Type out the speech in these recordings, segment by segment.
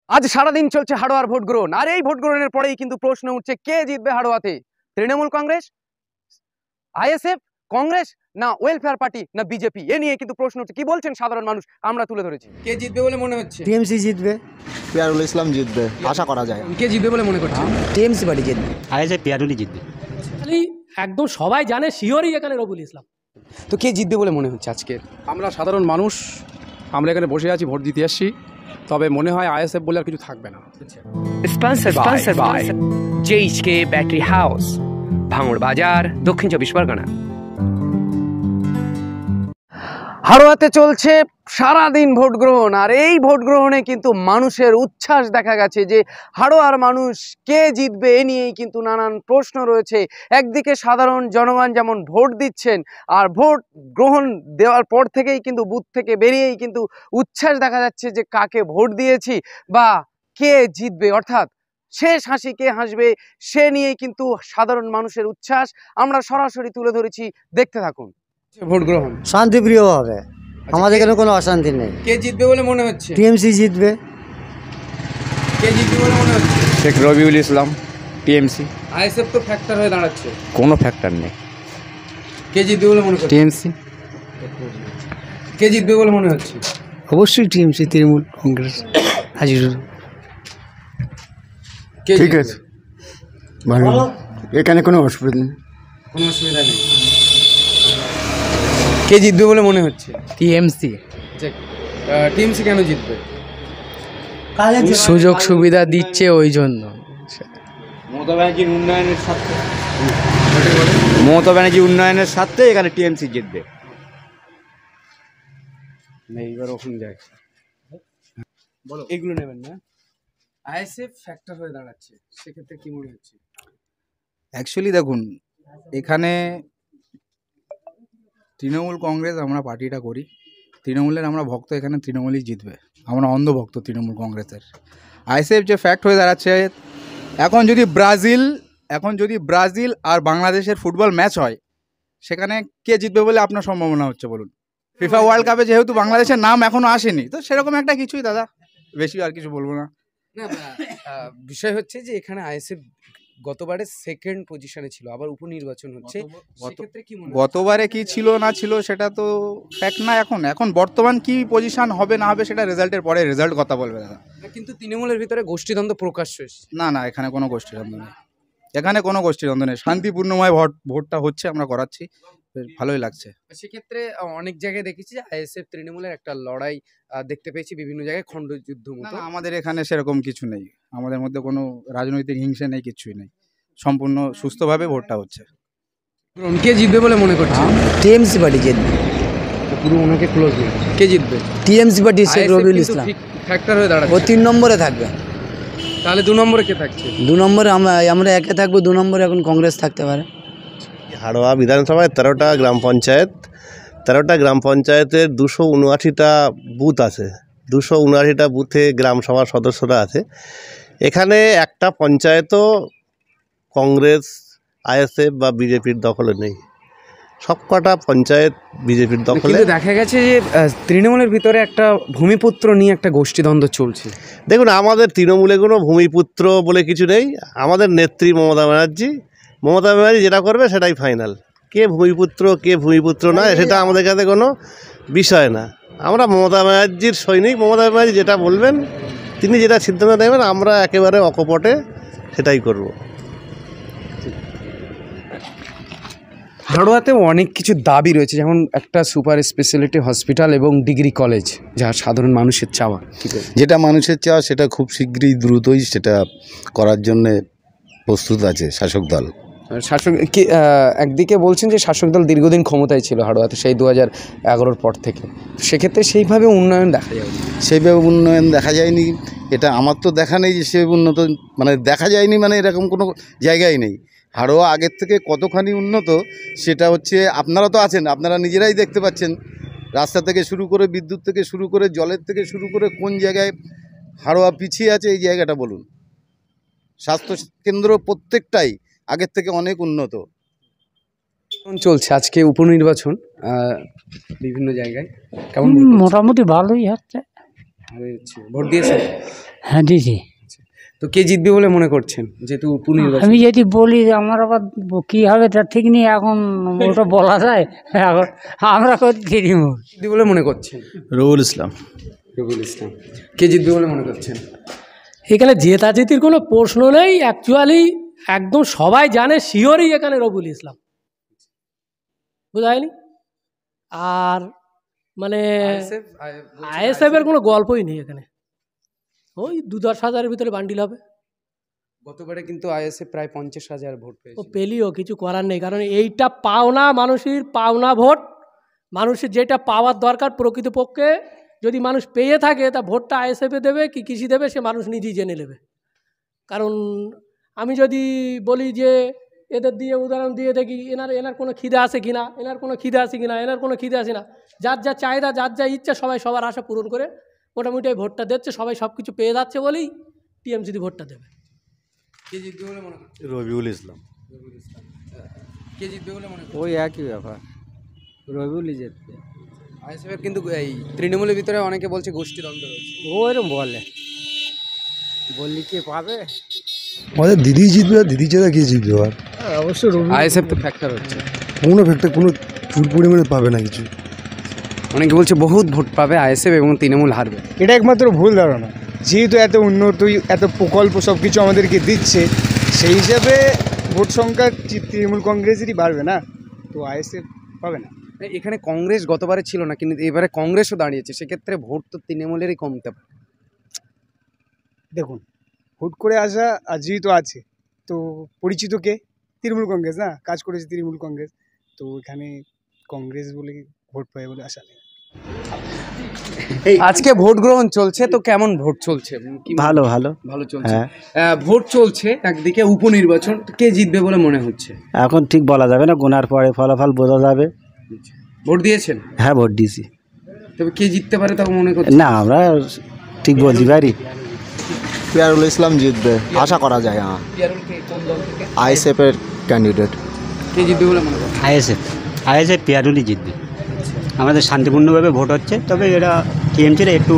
আজ সারাদিন চলছে হাড়োয়ার ভোট গ্রহণ, আর এই ভোট গ্রহণের পরেই কিন্তু প্রশ্ন উঠছে কে জিতবে হাড়োয়াতে, তৃণমূল কংগ্রেস, আইএসএফ, কংগ্রেস না ওয়েলফেয়ার পার্টি না বিজেপি। এ নিয়ে কিন্তু প্রশ্ন উঠছে। কি বলছেন সাধারণ মানুষ, আমরা তুলে ধরেছি। কে জিতবে বলে মনে হচ্ছে? টিএমসি জিতবে। পিয়ারুল ইসলাম জিতবে আশা করা যায়। কে জিতবে বলে মনে করছেন? টিএমসি পার্টি জিতবে। আইএসএফ পিয়ারুলই জিতবে। একদম সবাই জানে শিওরই এখানে রবিউল ইসলাম। তো কে জিতবে বলে মনে হচ্ছে আজকে? আমরা সাধারণ মানুষ, আমরা এখানে বসে আছি, ভোট দিতে আসছি, তবে মনে হয় আইএসএফ বলে আর কিছু থাকবে না। Sponsor by JHK battery house, ভাঙড় বাজার, দক্ষিণ 24 পরগনা। হাড়োয়াতে চলছে সারাদিন ভোট গ্রহণ, আর এই ভোট গ্রহণে কিন্তু মানুষের উচ্ছ্বাস দেখা গেছে যে হাড়োয়ার মানুষ কে জিতবে এ নিয়েই কিন্তু নানান প্রশ্ন রয়েছে। একদিকে সাধারণ জনগণ যেমন ভোট দিচ্ছেন, আর ভোট গ্রহণ দেওয়ার পর থেকেই কিন্তু বুথ থেকে বেরিয়েই কিন্তু উচ্ছ্বাস দেখা যাচ্ছে যে কাকে ভোট দিয়েছি বা কে জিতবে, অর্থাৎ শেষ হাসি কে হাসবে সে নিয়েই কিন্তু সাধারণ মানুষের উচ্ছ্বাস। আমরা সরাসরি তুলে ধরেছি, দেখতে থাকুন। ভোট গ্রহণ শান্তিপ্রিয় হবে, আমাদের এখানে কোনো অশান্তি নেই। কে জিতবে বলে মনে হচ্ছে? টিএমসি জিতবে। কে জিতবে বলে মনে হচ্ছে? শেখ রবিউল ইসলাম, টিএমসি। আইএসএফ তো ফ্যাক্টর হয়ে দাঁড়াচ্ছে, কোনো ফ্যাক্টর নেই। কে জিতবে বলে মনে হচ্ছে? টিএমসি। কে জিতবে বলে মনে হচ্ছে? অবশ্যই টিএমসি, তৃণমূল কংগ্রেস হাজির। ঠিক আছে, ভালো, এখানে কোনো অসুবিধা নেই। কোনো অসুবিধা নেই। কে জিতবে বলে মনে হচ্ছে? টিএমসি। টিএমসি কেন জিতবে? সুযোগ সুবিধা দিচ্ছে ওই জন্য। মমতা ব্যানার্জির উন্নয়নের স্বার্থে এখানে টিএমসি জিতবে। এইবার ওখানে যায়, বলো এগুলো নেবেন না। আইএসএফ ফ্যাক্টর হয়ে দাঁড়াচ্ছে, সেক্ষেত্রে কি মনে হচ্ছে? অ্যাকচুয়ালি দেখুন, এখানে তৃণমূল কংগ্রেস আমরা পার্টিটা করি, তৃণমূলের আমরা ভক্ত, এখানে তৃণমূলই জিতবে, আমরা অন্ধভক্ত তৃণমূল কংগ্রেসের। আইএসএফ যে ফ্যাক্ট হয়ে দাঁড়াচ্ছে, এখন যদি ব্রাজিল আর বাংলাদেশের ফুটবল ম্যাচ হয়, সেখানে কে জিতবে বলে আপনার সম্ভাবনা হচ্ছে বলুন? ফিফা ওয়ার্ল্ড কাপে যেহেতু বাংলাদেশের নাম এখনও আসেনি, তো সেরকম একটা কিছুই দাদা, বেশি আর কিছু বলবো না। না, বিষয় হচ্ছে যে এখানে আইএসএফ গতবারে সেকেন্ড পজিশনে ছিল, আবার উপনির্বাচন হচ্ছে, সেক্ষেত্রে কি মনে হয়? গতবারে কি ছিল না ছিল সেটা তো ফ্যাক্ট না, এখন বর্তমান কি পজিশন হবে না হবে সেটা রেজাল্টের পরে রেজাল্ট কথা বলবে দাদা। কিন্তু তৃণমূলের ভিতরে গোষ্ঠীদ্বন্দ্ব প্রকাশ্য এসেছে। না, এখানে কোনো গোষ্ঠীদ্বন্দ্ব নেই, শান্তিপূর্ণময় ভোটটা হচ্ছে, আমরা করাচ্ছি, বেশ ভালোই লাগছে। সেক্ষেত্রে অনেক জায়গায় দেখেছি যে আইএসএফ তৃণমূলের একটা লড়াই দেখতে পেয়েছি, বিভিন্ন জায়গায় খণ্ডযুদ্ধ মতো। আমাদের এখানে সেরকম কিছু নেই, আমাদের মধ্যে কোনো রাজনৈতিক হিংসা নেই, কিছুই নেই, সম্পূর্ণ সুস্থভাবে ভোটটা হচ্ছে। কে জিতবে বলে মনে করছে? টিএমসি পার্টি জিতবে। পুরো ওনাকে ক্লোজ নেই, কে জিতবে? TMC party, Sheikh Rabiul Islam factor হয়ে ও দাঁড়াচ্ছে। 3 নম্বরে থাকবে। তাহলে 2 নম্বরে কে থাকছে? 2 নম্বরে আমরা একে থাকবো, 2 নম্বরে এখন কংগ্রেস থাকতে পারে। হাড়োয়া বিধানসভায় 13টা গ্রাম পঞ্চায়েত, 13টা গ্রাম পঞ্চায়েতের 279টা বুথ আছে, 279টা বুথে গ্রাম সভার সদস্যরা আছে। এখানে একটা পঞ্চায়েতও কংগ্রেস, আইএসএফ বা বিজেপির দখলে নেই, সবকটা পঞ্চায়েত বিজেপির দখলে। কিন্তু দেখা গেছে যে তৃণমূলের ভিতরে একটা ভূমিপুত্র নিয়ে একটা গোষ্ঠীদ্বন্দ্ব চলছে। দেখুন, আমাদের তৃণমূলে কোনো ভূমিপুত্র বলে কিছু নেই, আমাদের নেত্রী মমতা ব্যানার্জি যেটা করবে সেটাই ফাইনাল। কে ভূমিপুত্র না সেটা আমাদের কাছে কোনো বিষয় না। আমরা মমতা ব্যানার্জির সৈনিক, মমতা ব্যানার্জি যেটা বলবেন, তিনি যেটা সিদ্ধান্ত নেবেন, আমরা একেবারে অকপটে সেটাই করব। হাড়োয়াতেও অনেক কিছু দাবি রয়েছে, যেমন একটা সুপার স্পেশালিটি হসপিটাল এবং ডিগ্রি কলেজ, যা সাধারণ মানুষের চাওয়া। যেটা মানুষের চাওয়া সেটা খুব শীঘ্রই দ্রুতই সেটা করার জন্যে প্রস্তুত আছে শাসক দল। একদিকে বলছেন যে শাসক দল দীর্ঘদিন ক্ষমতায় ছিল হাড়োয়াতে, সেই 2011-র পর থেকে, সেক্ষেত্রে সেইভাবে উন্নয়ন দেখা যায়নি। এটা আমার তো দেখা নেই যে সে উন্নত, দেখা যায়নি, এরকম কোনো জায়গায় নেই। হাড়োয়া আগের থেকে কতখানি উন্নত সেটা হচ্ছে, আপনারা তো আছেন, আপনারা নিজেরাই দেখতে পাচ্ছেন, রাস্তা থেকে শুরু করে, বিদ্যুৎ থেকে শুরু করে, জলের থেকে শুরু করে, কোন জায়গায় হাড়োয়া পিছিয়ে আছে এই জায়গাটা বলুন। স্বাস্থ্যকেন্দ্র প্রত্যেকটাই আগের থেকে অনেক উন্নত। চলছে আজকে উপনির্বাচন বিভিন্ন জায়গায়, কেমন? মোটামুটি ভালোই হচ্ছে। হারিয়েছে। ভোট দিয়েছেন? হ্যাঁ দিয়েছি। তো কে জিতবে বলে মনে করছেন, যেহেতু পুনর্নির্বাচন? আমি যদি বলি আমার আবার কী হবে তার ঠিক নেই, এখন ওটা বলা যায়। এখন আমরা করি তৃণমূল। জিতবে বলে মনে করছেন? রবুল ইসলাম। রবিউল ইসলাম। কে জিতবে বলে মনে করছেন? এখানে জেতাজেতির কোনো প্রশ্ন নেই, অ্যাকচুয়ালি একদম সবাই জানে শিওরই এখানে রবিউল ইসলাম, বুঝায়নি। আর মানে আইএসএফ এর কোনো গল্পই নেই এখানে, ওই 2-10 হাজারের ভিতরে বান্ডিল হবে। গতবারে কিন্তু আইএসএফ প্রায় 50,000 ভোট ও পেয়েছে। পেলিও কিছু করার নেই, কারণ এইটা পাওনা, মানুষের পাওনা ভোট, মানুষের যেটা পাওয়ার দরকার প্রকৃতপক্ষে যদি মানুষ পেয়ে থাকে তা ভোটটা আইএসএফে দেবে কি কৃষি দেবে সে মানুষ নিজেই জেনে নেবে। কারণ আমি যদি বলি যে এদের দিয়ে উদাহরণ দিয়ে দেখি, এনার কোনো খিদে আছে কিনা, এনার কোনো খিদে আছে কিনা, এনার কোনো খিদে আছে না, যার যা চাহিদা, যার যা ইচ্ছা, সবাই সবার আশা পূরণ করে মোটামুটি এই ভোটটা দিচ্ছে, সবাই সব কিছু পেয়ে যাচ্ছে বলেই টিএমসি ভোটটা দেবে। কে জিতবে বলে মনে করছেন? রবিউল ইসলাম। কে জিতবে বলে মনে করছেন? ওই একই ব্যাপার, রবিউলই জিতবে। আইএসএফের কিন্তু এই তৃণমূলের ভিতরে অনেকে বলছে গোষ্ঠীদ্বন্দ্ব রয়েছে। ওইরকম বললি কে পাবে? আমাদের দিদি জিতবে, আর দিদি ছাড়া কে জিতবে? আর অবশ্যই আইএসএফ তো ফ্যাক্টর হচ্ছে, কোনো ফ্যাক্টর কোনো চুর পরিমাণে পাবে না কিছু। অনেকে বলছে বহুত ভোট পাবে আইএসএফ এবং তৃণমূল হারবে। এটা একমাত্র ভুল ধারণা। যেহেতু এত উন্নত, এত প্রকল্প সব কিছু আমাদেরকে দিচ্ছে, সেই হিসাবে ভোট সংখ্যা তৃণমূল কংগ্রেসেরই বাড়বে না, তো আইএসএফ পাবে না। এখানে কংগ্রেস গতবারে ছিল না, কিন্তু এবারে কংগ্রেসও দাঁড়িয়েছে, সেক্ষেত্রে ভোট তো তৃণমূলেরই কমতে পারে। দেখুন, হুট করে আসা আর যেহেতু আছে, তো পরিচিত কে? তৃণমূল কংগ্রেস না, কাজ করেছে তৃণমূল কংগ্রেস, তো এখানে কংগ্রেস বলে ভোট পাবে বলে আশা নেই। আজকে ভোট গ্রহণ চলছে, তো কেমন ভোট চলছে? ভালো ভালো চলছে। ভোট চলছে, একদিকে উপনির্বাচন, কে জিতবে বলে মনে হচ্ছে? এখন ঠিক বলা যাবে না, গোনার পরে ফলাফল বোঝা যাবে। ভোট দিয়েছেন? হ্যাঁ ভোট দিয়েছি। তবে কে জিততে পারে তা মনে করছেন? না আমরা ঠিক বলতে পারি। পিয়ারুল ইসলাম জিতবে আশা করা যায়। হ্যাঁ, আইএসএফের ক্যান্ডিডেট। কে জিতবে বলে মনে করছেন? আইএসএফ পিয়ারুলই জিতবে। আমাদের শান্তিপূর্ণভাবে ভোট হচ্ছে, তবে এরা টিএমসিরা একটু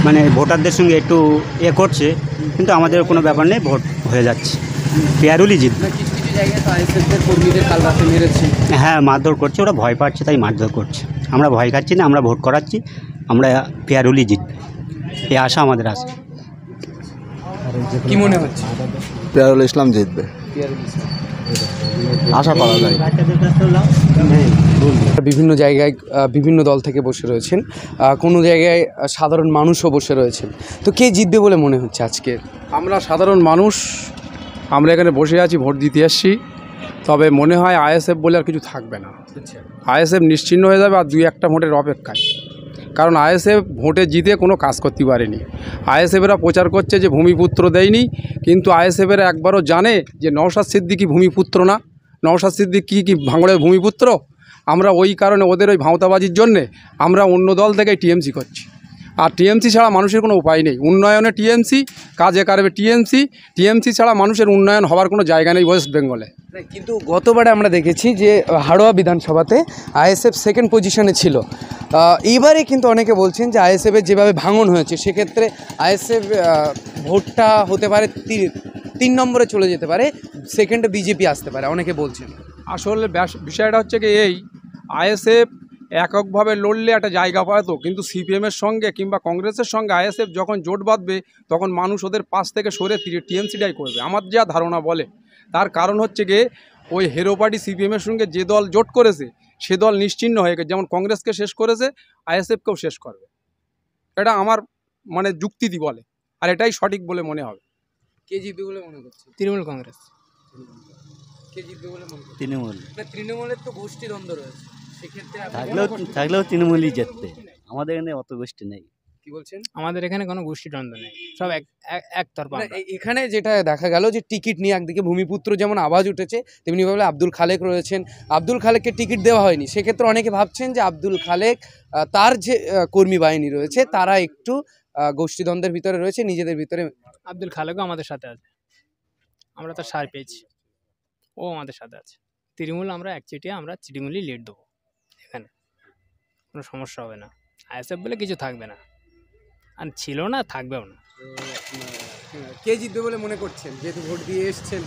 মানে ভোটারদের সঙ্গে একটু করছে, কিন্তু আমাদের কোনো ব্যাপার নেই, ভোট হয়ে যাচ্ছে, পিয়ারুলই জিতবে। কিছু কিছু জায়গায় তো আইএসএফের কর্মীদের কাল রাতে মেরেছে। হ্যাঁ মারধর করছে, ওরা ভয় পাচ্ছে তাই মারধর করছে। আমরা ভয় খাচ্ছি না, আমরা ভোট করাচ্ছি, আমরা পিয়ারুলই জিতবে, এই আশা আমাদের আছে। কি মনে হচ্ছে? পিয়ারুল ইসলাম জিতবে আশা করা যায়। বিভিন্ন জায়গায় বিভিন্ন দল থেকে বসে রয়েছেন, কোনো জায়গায় সাধারণ মানুষও বসে রয়েছেন, তো কে জিতবে বলে মনে হচ্ছে আজকে? আমরা সাধারণ মানুষ, আমরা এখানে বসে আছি, ভোট দিতে আসছি, তবে মনে হয় আইএসএফ বলে আর কিছু থাকবে না। আইএসএফ নিশ্চিহ্ন হয়ে যাবে আর 2-1টা ভোটের অপেক্ষায়। কারণ আইএসএফ ভোটে জিতে কোনো কাজ করতে পারেনি। আইএসএফেরা প্রচার করছে যে ভূমিপুত্র দেয়নি, কিন্তু আইএসএফেরা একবারও জানে যে নওশাদ সিদ্দিকী ভূমিপুত্র না। নওশাদ সিদ্দিকী কি ভাঙড়ের ভূমিপুত্র? আমরা ওই কারণে ওদের ওই ভাঁওতাবাজির জন্যে আমরা অন্য দল থেকে টিএমসি করছি। আর টিএমসি ছাড়া মানুষের কোনো উপায় নেই। উন্নয়নে টিএমসি, কাজে কারবে টিএমসি ছাড়া মানুষের উন্নয়ন হওয়ার কোনো জায়গা নেই ওয়েস্ট বেঙ্গলে। কিন্তু গতবারে আমরা দেখেছি যে হাড়োয়া বিধানসভাতে আইএসএফ সেকেন্ড পজিশনে ছিল। এইবারে কিন্তু অনেকে বলছেন যে আইএসএফের যেভাবে ভাঙন হয়েছে, সেক্ষেত্রে আইএসএফ ভোটটা হতে পারে 3 নম্বরে চলে যেতে পারে, সেকেন্ডে বিজেপি আসতে পারে, অনেকে বলছেন। আসলে বিষয়টা হচ্ছে কি, এই আইএসএফ এককভাবে লড়লে একটা জায়গা পায়, তো কিন্তু সিপিএমের সঙ্গে কিংবা কংগ্রেসের সঙ্গে আইএসএফ যখন জোট বাঁধবে, তখন মানুষ ওদের পাশ থেকে সরে টিএমসিটাই করবে, আমার যা ধারণা বলে। তার কারণ হচ্ছে গিয়ে ওই হেরো পার্টি সিপিএমের সঙ্গে যে দল জোট করেছে সে দল নিশ্চিহ্ন হয়ে গেছে, যেমন কংগ্রেসকে শেষ করেছে আইএসএফকেও শেষ করবে, এটা আমার মানে যুক্তিটি বলে, আর এটাই সঠিক বলে মনে হবে। কে জিতবে বলে মনে করছে? তৃণমূল কংগ্রেস। কে জিতবে বলে মনে করছে? তৃণমূল। না, তৃণমূলের তো গোষ্ঠীদ্বন্দ্ব রয়েছে, সেক্ষেত্রে থাকলেও তৃণমূলই জিতবে, আমাদের এখানে অত গোষ্ঠী নেই। কি বলছেন? আমাদের এখানে কোনো গোষ্ঠীদ্বন্দ্ব নেই, সব একতরফা। এখানে যেটা দেখা গেল যে টিকিট নিয়ে একদিকে ভূমিপুত্র যেমন আওয়াজ উঠেছে, তেমনিভাবে আব্দুল খালেক রয়েছেন। আব্দুল খালেককে টিকিট দেওয়া হয়নি, সেক্ষেত্রে অনেকে ভাবছেন যে আব্দুল খালেক তার যে কর্মী বাহিনী রয়েছে তারা একটু গোষ্ঠীদ্বন্দ্বের ভিতরে রয়েছে, নিজেদের ভিতরে। আব্দুল খালেকও আমাদের সাথে আছে, আমরা তার সার পেয়েছি, ও আমাদের সাথে আছে। তৃণমূল আমরা একচেটিয়া, আমরা তৃণমূলই লিড দেবো, এখানে কোনো সমস্যা হবে না, আইএসএফ বলে কিছু থাকবে না। আর ছিল না, থাকবেও না। কে জিতবে বলে মনে করছেন, যেহেতু ভোট দিয়ে এসছেন?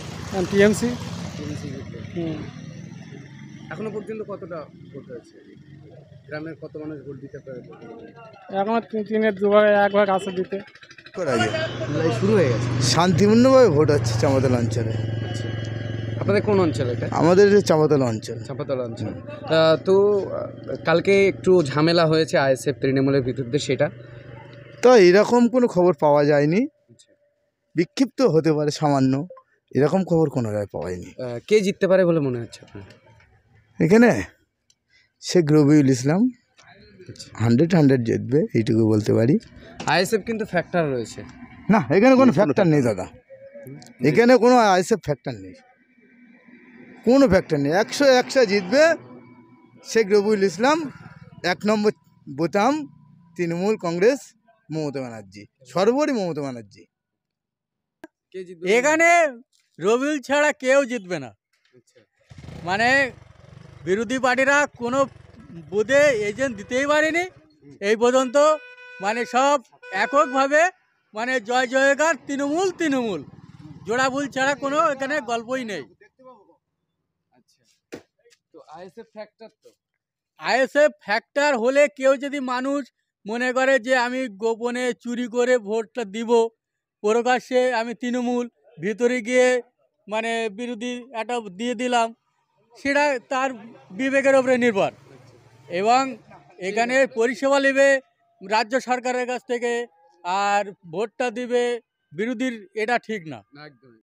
টিএমসি। এখনো পর্যন্ত কতটা ভোট হয়েছে? গ্রামের কত মানুষ ভোট দিতে পারে? এখন 3-এর 2 ভাগে 1 ভাগ আছে দিতে। শুরু হয়ে গেছে, শান্তিপূর্ণভাবে ভোট হচ্ছে চাঁপাতলা অঞ্চলে। আপনাদের কোন অঞ্চল এটা? আমাদের চাঁপাতলা অঞ্চল। চাঁপাতলা অঞ্চল। তো কালকে একটু ঝামেলা হয়েছে আইএসএফ তৃণমূলের বিরুদ্ধে, সেটা তো এরকম কোনো খবর পাওয়া যায়নি, বিক্ষিপ্ত হতে পারে সামান্য, এরকম খবর কোনো জায়গায় পাওয়া যায়নি। কে জিততে পারে বলে মনে হচ্ছে আপনার? এখানে শেখ রবিউল ইসলাম 100 জিতবে, এইটুকু বলতে পারি। আইএসএফ কিন্তু ফ্যাক্টর রয়েছে না, এখানে কোনো ফ্যাক্টর নেই দাদা, এখানে কোনো আইএসএফ ফ্যাক্টর নেই, কোনো ফ্যাক্টর নেই। 100 জিতবে শেখ রবিউল ইসলাম, 1 নম্বর বোতাম তৃণমূল কংগ্রেস, মমতা ব্যানার্জি, সর্বোপরি মমতা ব্যানার্জি। এখানে রবিউল ছাড়া কেউ জিতবে না। মানে বিরোধী পার্টিরা কোনো বুথে এজেন্ট দিতেই পারেনি এই পর্যন্ত, মানে সব এককভাবে মানে জয় জয়কার তৃণমূল তৃণমূল, জোড়া ভুল ছাড়া কোনো এখানে গল্পই নেই। তো আইএসএফ ফ্যাক্টর, তো আইএসএফ ফ্যাক্টর হলে কেউ যদি মানুষ মনে করে যে আমি গোপনে চুরি করে ভোটটা দিব, প্রকাশ্যে আমি তৃণমূল, ভিতরে গিয়ে মানে বিরোধী একটা দিয়ে দিলাম, সেটা তার বিবেকের উপরে নির্ভর। এবং এখানে পরিষেবা নেবে রাজ্য সরকারের কাছ থেকে, আর ভোটটা দিবে বিরোধীর, এটা ঠিক না। একদমই।